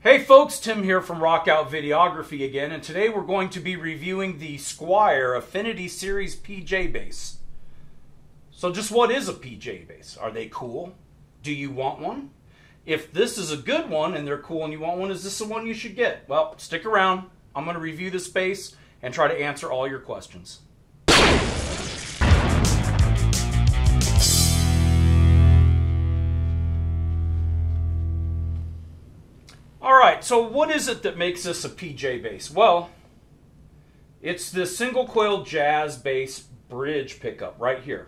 Hey folks, Tim here from Rockout Videography again, and today we're going to be reviewing the Squier Affinity Series PJ bass. So just what is a PJ bass? Are they cool? Do you want one? If this is a good one and they're cool and you want one, is this the one you should get? Well, stick around. I'm going to review this bass and try to answer all your questions. Alright, so what is it that makes this a PJ bass? Well, it's this single coil jazz bass bridge pickup right here.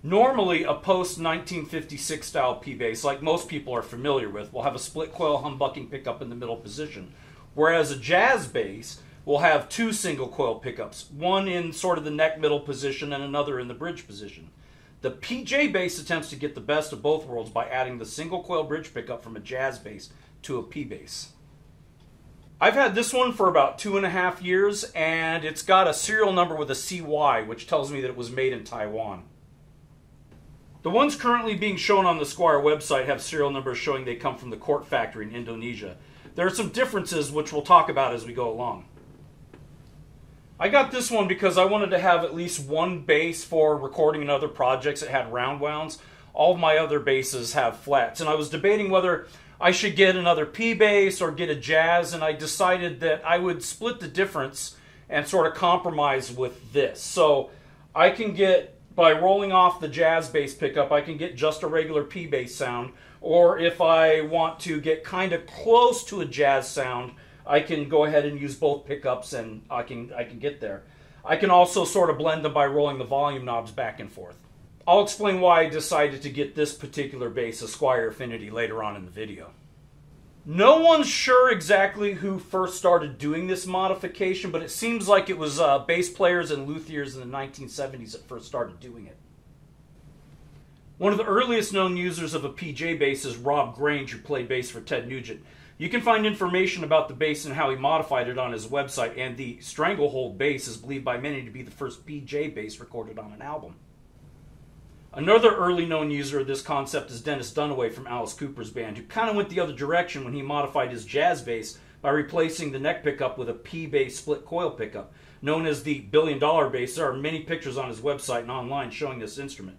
Normally, a post-1956 style P bass, like most people are familiar with, will have a split coil humbucking pickup in the middle position. Whereas a jazz bass will have two single coil pickups, one in sort of the neck middle position and another in the bridge position. The PJ bass attempts to get the best of both worlds by adding the single coil bridge pickup from a jazz bass to a P bass. I've had this one for about 2.5 years, and it's got a serial number with a CY, which tells me that it was made in Taiwan. The ones currently being shown on the Squier website have serial numbers showing they come from the Court factory in Indonesia. There are some differences which we'll talk about as we go along. I got this one because I wanted to have at least one bass for recording in other projects that had round wounds. All of my other basses have flats, and I was debating whether I should get another P bass or get a jazz, and I decided that I would split the difference and sort of compromise with this. So I can get, by rolling off the jazz bass pickup, I can get just a regular P bass sound, or if I want to get kind of close to a jazz sound, I can go ahead and use both pickups and I can get there. I can also sort of blend them by rolling the volume knobs back and forth. I'll explain why I decided to get this particular bass, a Squier Affinity, later on in the video. No one's sure exactly who first started doing this modification, but it seems like it was bass players and luthiers in the 1970s that first started doing it. One of the earliest known users of a PJ bass is Rob Grange, who played bass for Ted Nugent. You can find information about the bass and how he modified it on his website, and the Stranglehold bass is believed by many to be the first PJ bass recorded on an album. Another early known user of this concept is Dennis Dunaway from Alice Cooper's band, who kind of went the other direction when he modified his jazz bass by replacing the neck pickup with a P bass split coil pickup. Known as the $1 billion bass, there are many pictures on his website and online showing this instrument.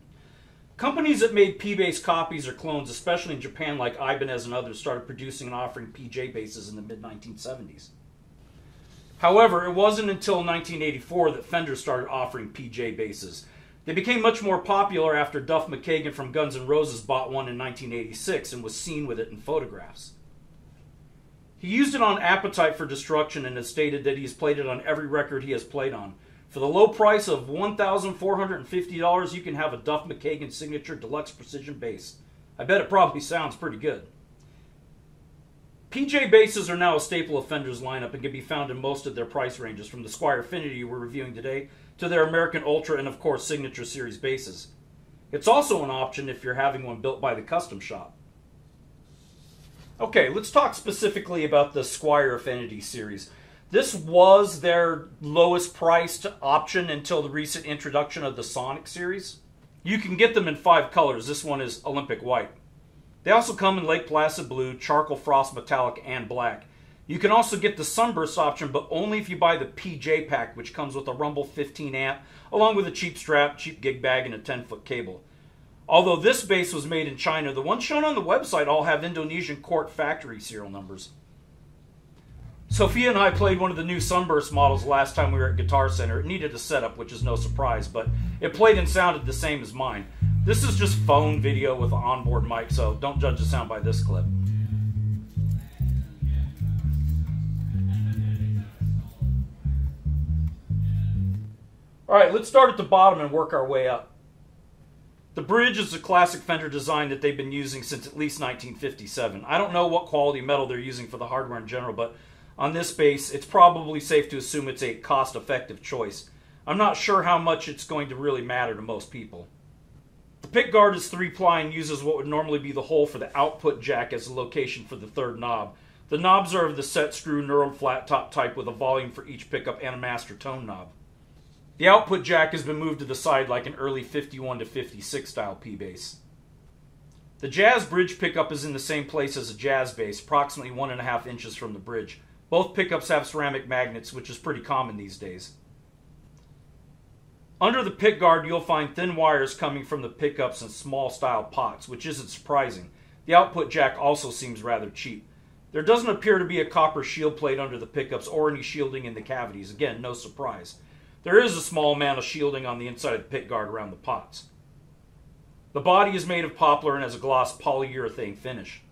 Companies that made P bass copies or clones, especially in Japan like Ibanez and others, started producing and offering PJ basses in the mid-1970s. However, it wasn't until 1984 that Fender started offering PJ basses. They became much more popular after Duff McKagan from Guns N' Roses bought one in 1986 and was seen with it in photographs. He used it on Appetite for Destruction and has stated that he has played it on every record he has played on. For the low price of $1,450, you can have a Duff McKagan Signature Deluxe Precision bass. I bet it probably sounds pretty good. PJ basses are now a staple of Fender's lineup and can be found in most of their price ranges, from the Squier Affinity we're reviewing today to their American Ultra and, of course, Signature Series basses. It's also an option if you're having one built by the custom shop. Okay, let's talk specifically about the Squier Affinity series. This was their lowest priced option until the recent introduction of the Sonic series. You can get them in 5 colors. This one is Olympic White. They also come in Lake Placid Blue, Charcoal Frost Metallic, and Black. You can also get the Sunburst option, but only if you buy the PJ pack, which comes with a Rumble 15 amp, along with a cheap strap, cheap gig bag, and a 10-foot cable. Although this bass was made in China, the ones shown on the website all have Indonesian Court factory serial numbers. Sophia and I played one of the new Sunburst models last time we were at Guitar Center. It needed a setup, which is no surprise, but it played and sounded the same as mine. This is just phone video with an onboard mic, so don't judge the sound by this clip. Alright, let's start at the bottom and work our way up. The bridge is a classic Fender design that they've been using since at least 1957. I don't know what quality metal they're using for the hardware in general, but on this bass, it's probably safe to assume it's a cost-effective choice. I'm not sure how much it's going to really matter to most people. The pickguard is 3-ply and uses what would normally be the hole for the output jack as the location for the third knob. The knobs are of the set screw knurled flat top type with a volume for each pickup and a master tone knob. The output jack has been moved to the side like an early 51 to 56 style P bass. The Jazz bridge pickup is in the same place as a Jazz bass, approximately 1.5 inches from the bridge. Both pickups have ceramic magnets, which is pretty common these days. Under the pickguard, you'll find thin wires coming from the pickups in small style pots, which isn't surprising. The output jack also seems rather cheap. There doesn't appear to be a copper shield plate under the pickups or any shielding in the cavities. Again, no surprise. There is a small amount of shielding on the inside of the pickguard around the pots. The body is made of poplar and has a gloss polyurethane finish.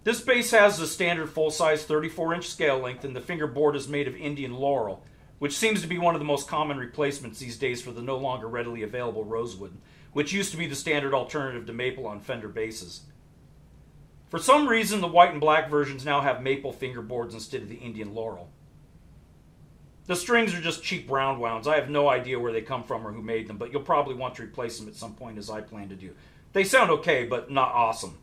This bass has the standard full-size 34-inch scale length, and the fingerboard is made of Indian laurel, which seems to be one of the most common replacements these days for the no longer readily available rosewood, which used to be the standard alternative to maple on Fender basses. For some reason, the white and black versions now have maple fingerboards instead of the Indian laurel. The strings are just cheap round wounds. I have no idea where they come from or who made them, but you'll probably want to replace them at some point, as I plan to do. They sound okay, but not awesome.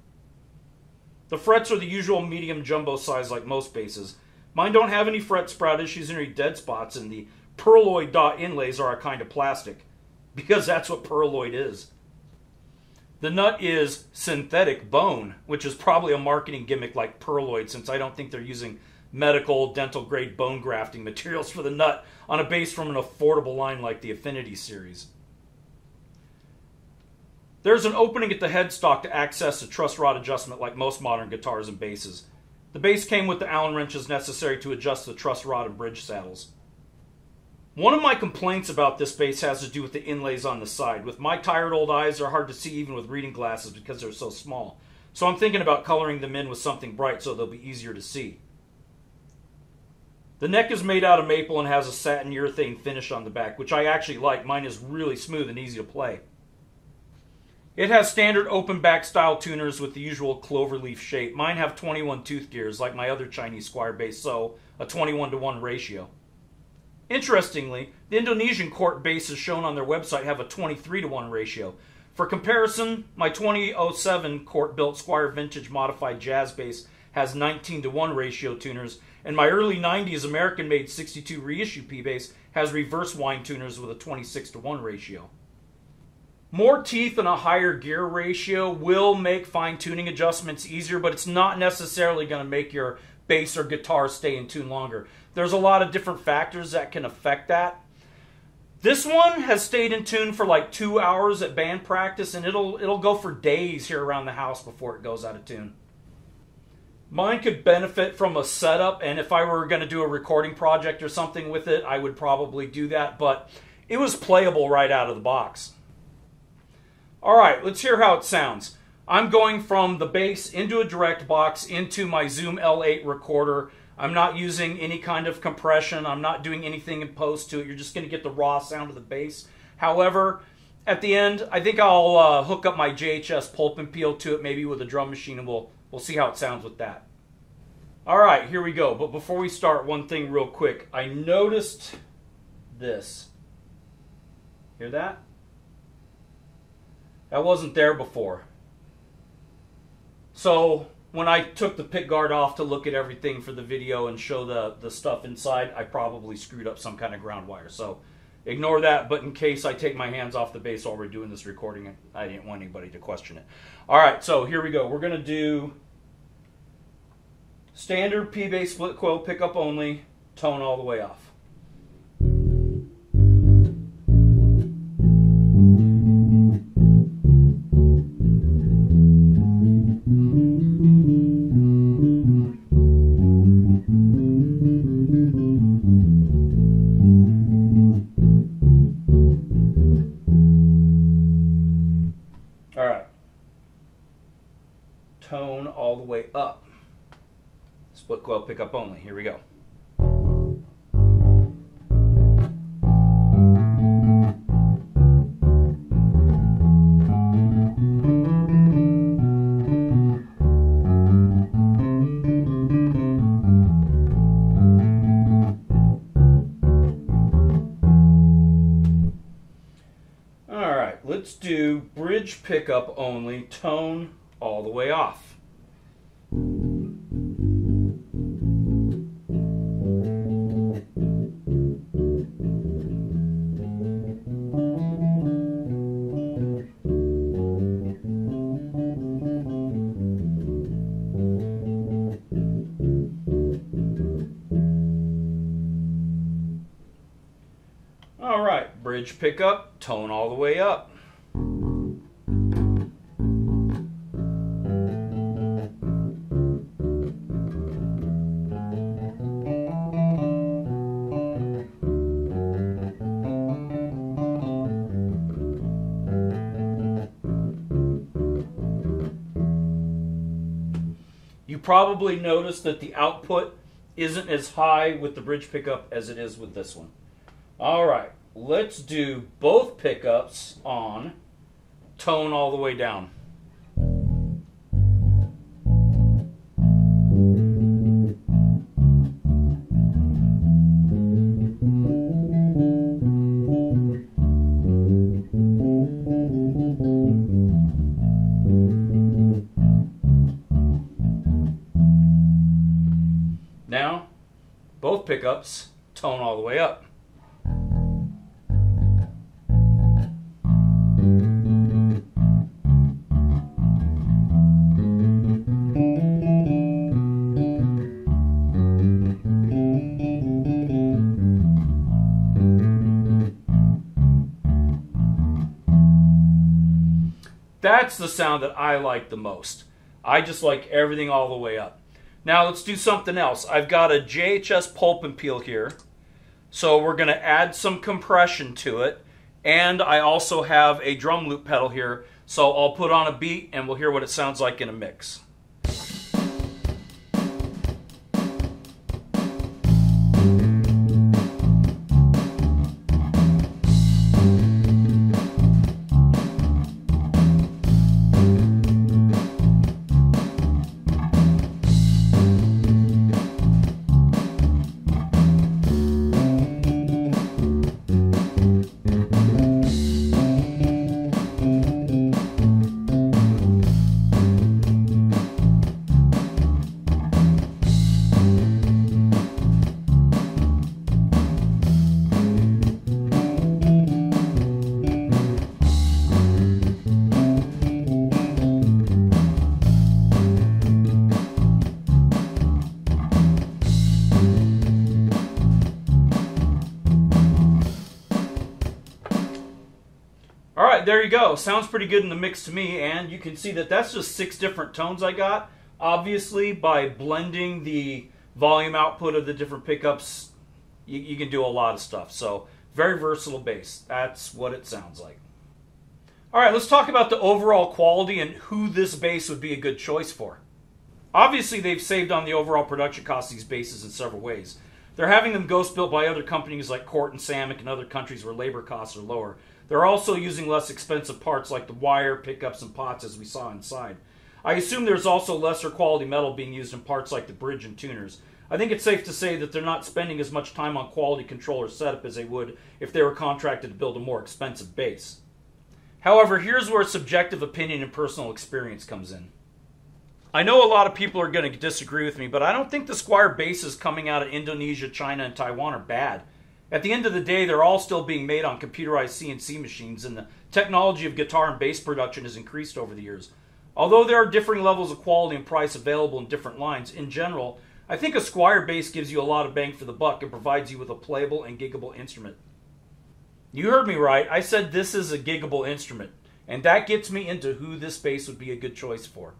The frets are the usual medium jumbo size like most basses. Mine don't have any fret sprout issues or any dead spots, and the pearloid dot inlays are a kind of plastic, because that's what pearloid is. The nut is synthetic bone, which is probably a marketing gimmick like pearloid, since I don't think they're using medical, dental-grade bone grafting materials for the nut on a bass from an affordable line like the Affinity series. There's an opening at the headstock to access a truss rod adjustment like most modern guitars and basses. The bass came with the Allen wrenches necessary to adjust the truss rod and bridge saddles. One of my complaints about this bass has to do with the inlays on the side. With my tired old eyes, they're hard to see even with reading glasses because they're so small. So I'm thinking about coloring them in with something bright so they'll be easier to see. The neck is made out of maple and has a satin urethane finish on the back, which I actually like. Mine is really smooth and easy to play. It has standard open back style tuners with the usual cloverleaf shape. Mine have 21 tooth gears like my other Chinese Squier bass, so a 21-to-1 ratio. Interestingly, the Indonesian Court basses shown on their website have a 23-to-1 ratio. For comparison, my 2007 Court-built Squier Vintage Modified Jazz bass has 19-to-1 ratio tuners, and my early 90s American-made 62 reissue P-bass has reverse wind tuners with a 26-to-1 ratio. More teeth and a higher gear ratio will make fine-tuning adjustments easier, but it's not necessarily going to make your bass or guitar stay in tune longer. There's a lot of different factors that can affect that. This one has stayed in tune for like 2 hours at band practice, and it'll go for days here around the house before it goes out of tune. Mine could benefit from a setup, and if I were going to do a recording project or something with it, I would probably do that, but it was playable right out of the box. Alright, let's hear how it sounds. I'm going from the bass into a direct box into my Zoom L8 recorder. I'm not using any kind of compression. I'm not doing anything in post to it. You're just going to get the raw sound of the bass. However, at the end, I think I'll hook up my JHS pulp and peel to it, maybe with a drum machine, and we'll see how it sounds with that. Alright, here we go. But before we start, one thing real quick. I noticed this. Hear that? That wasn't there before. So when I took the pickguard off to look at everything for the video and show the stuff inside, I probably screwed up some kind of ground wire. So ignore that, but in case I take my hands off the bass while we're doing this recording, I didn't want anybody to question it. Alright, so here we go. We're going to do standard P-bass split coil pickup only, tone all the way off. Alright, tone all the way up. Split coil pickup only. Here we go. Alright, let's do bridge pickup only, tone all the way off. bridge pickup, tone all the way up. You probably noticed that the output isn't as high with the bridge pickup as it is with this one. All right, let's do both pickups on tone all the way down. Now, both pickups tone all the way up. That's the sound that I like the most. I just like everything all the way up. Now let's do something else. I've got a JHS pulp and peel here. So we're going to add some compression to it. And I also have a drum loop pedal here. So I'll put on a beat and we'll hear what it sounds like in a mix. Alright, there you go. Sounds pretty good in the mix to me, and you can see that that's just 6 different tones I got. Obviously, by blending the volume output of the different pickups, you can do a lot of stuff. So, very versatile bass. That's what it sounds like. Alright, let's talk about the overall quality and who this bass would be a good choice for. Obviously, they've saved on the overall production cost of these basses in several ways. They're having them ghost built by other companies like Cort and Samick and other countries where labor costs are lower. They're also using less expensive parts like the wire, pickups, and pots as we saw inside. I assume there's also lesser quality metal being used in parts like the bridge and tuners. I think it's safe to say that they're not spending as much time on quality control or setup as they would if they were contracted to build a more expensive bass. However, here's where subjective opinion and personal experience comes in. I know a lot of people are going to disagree with me, but I don't think the Squier basses coming out of Indonesia, China, and Taiwan are bad. At the end of the day, they're all still being made on computerized CNC machines, and the technology of guitar and bass production has increased over the years. Although there are differing levels of quality and price available in different lines, in general, I think a Squier bass gives you a lot of bang for the buck and provides you with a playable and giggable instrument. You heard me right. I said this is a giggable instrument, and that gets me into who this bass would be a good choice for.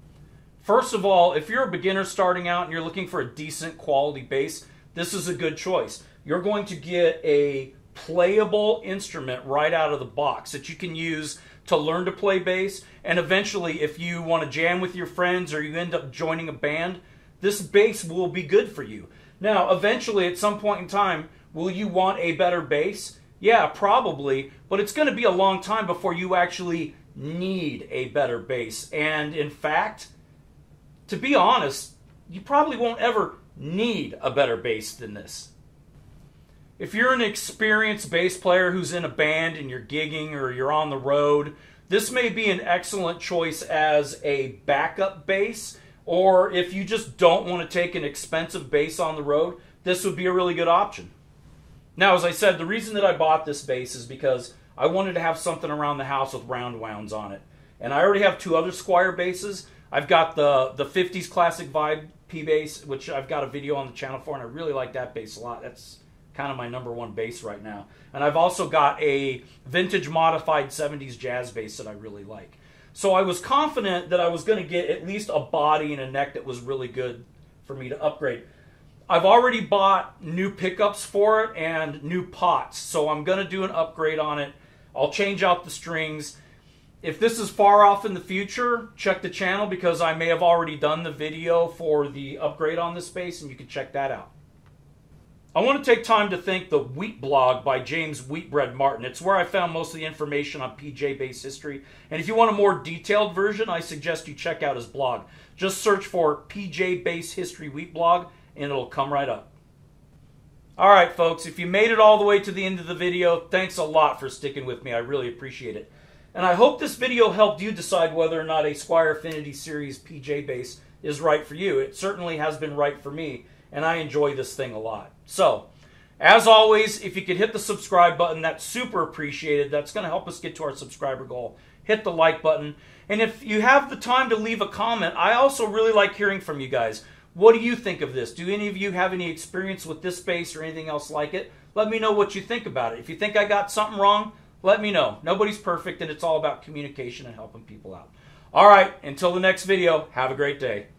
First of all, if you're a beginner starting out and you're looking for a decent quality bass, this is a good choice. You're going to get a playable instrument right out of the box that you can use to learn to play bass, and eventually if you want to jam with your friends or you end up joining a band, this bass will be good for you. Now, eventually at some point in time, will you want a better bass? Yeah, probably, but it's going to be a long time before you actually need a better bass. And in fact, to be honest, you probably won't ever need a better bass than this. If you're an experienced bass player who's in a band and you're gigging or you're on the road, this may be an excellent choice as a backup bass. Or if you just don't want to take an expensive bass on the road, this would be a really good option. Now, as I said, the reason that I bought this bass is because I wanted to have something around the house with round wounds on it. And I already have 2 other Squier basses. I've got the 50s Classic Vibe P bass, which I've got a video on the channel for, and I really like that bass a lot. That's kind of my #1 bass right now. And I've also got a vintage modified 70s jazz bass that I really like. So I was confident that I was going to get at least a body and a neck that was really good for me to upgrade. I've already bought new pickups for it and new pots, so I'm going to do an upgrade on it. I'll change out the strings. If this is far off in the future, check the channel because I may have already done the video for the upgrade on this bass, and you can check that out. I want to take time to thank the Wheat blog by James Wheatbread Martin. It's where I found most of the information on PJ bass history. And if you want a more detailed version, I suggest you check out his blog. Just search for PJ Bass History Wheat blog, and it'll come right up. Alright folks, if you made it all the way to the end of the video, thanks a lot for sticking with me. I really appreciate it. And I hope this video helped you decide whether or not a Squier Affinity Series PJ bass is right for you. It certainly has been right for me, and I enjoy this thing a lot. So, as always, if you could hit the subscribe button, that's super appreciated. That's going to help us get to our subscriber goal. Hit the like button. And if you have the time to leave a comment, I also really like hearing from you guys. What do you think of this? Do any of you have any experience with this bass or anything else like it? Let me know what you think about it. If you think I got something wrong, let me know. Nobody's perfect, and it's all about communication and helping people out. All right, until the next video, have a great day.